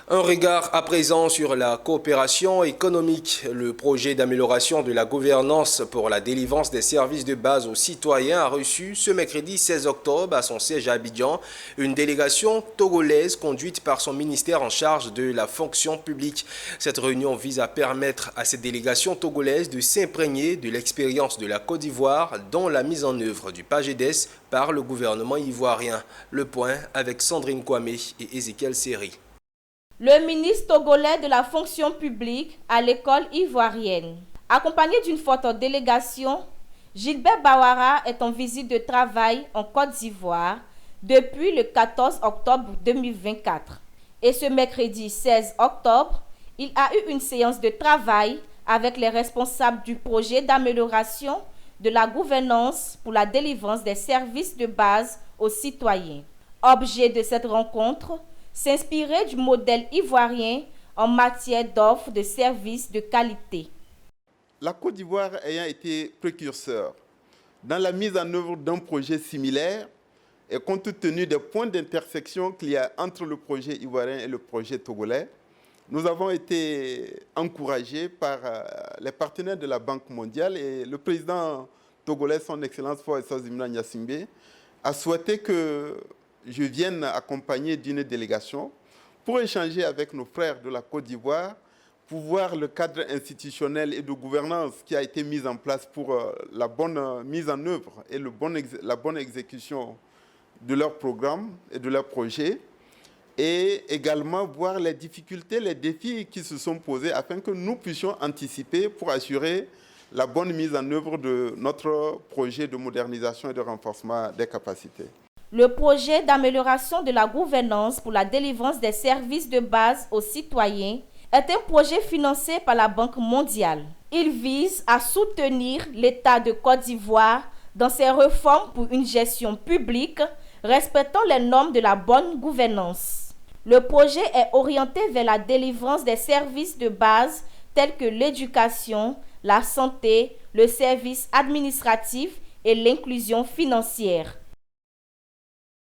Un regard à présent sur la coopération économique. Le projet d'amélioration de la gouvernance pour la délivrance des services de base aux citoyens a reçu ce mercredi 16 octobre à son siège à Abidjan une délégation togolaise conduite par son ministère en charge de la fonction publique. Cette réunion vise à permettre à cette délégation togolaise de s'imprégner de l'expérience de la Côte d'Ivoire dans la mise en œuvre du PAGEDES par le gouvernement ivoirien. Le point avec Sandrine Kwame et Ezekiel Seri. Le ministre togolais de la fonction publique à l'école ivoirienne. Accompagné d'une forte délégation, Gilbert Bawara est en visite de travail en Côte d'Ivoire depuis le 14 octobre 2024. Et ce mercredi 16 octobre, il a eu une séance de travail avec les responsables du projet d'amélioration de la gouvernance pour la délivrance des services de base aux citoyens. Objet de cette rencontre, s'inspirer du modèle ivoirien en matière d'offres de services de qualité. La Côte d'Ivoire ayant été précurseur dans la mise en œuvre d'un projet similaire et compte tenu des points d'intersection qu'il y a entre le projet ivoirien et le projet togolais, nous avons été encouragés par les partenaires de la Banque mondiale et le président togolais, son Excellence Faure Gnassingbé Gnassingbé, a souhaité que je vienne accompagné d'une délégation pour échanger avec nos frères de la Côte d'Ivoire, pour voir le cadre institutionnel et de gouvernance qui a été mis en place pour la bonne mise en œuvre et la bonne exécution de leurs programmes et de leurs projets, et également voir les difficultés, les défis qui se sont posés afin que nous puissions anticiper pour assurer la bonne mise en œuvre de notre projet de modernisation et de renforcement des capacités. Le projet d'amélioration de la gouvernance pour la délivrance des services de base aux citoyens est un projet financé par la Banque mondiale. Il vise à soutenir l'État de Côte d'Ivoire dans ses réformes pour une gestion publique respectant les normes de la bonne gouvernance. Le projet est orienté vers la délivrance des services de base tels que l'éducation, la santé, le service administratif et l'inclusion financière.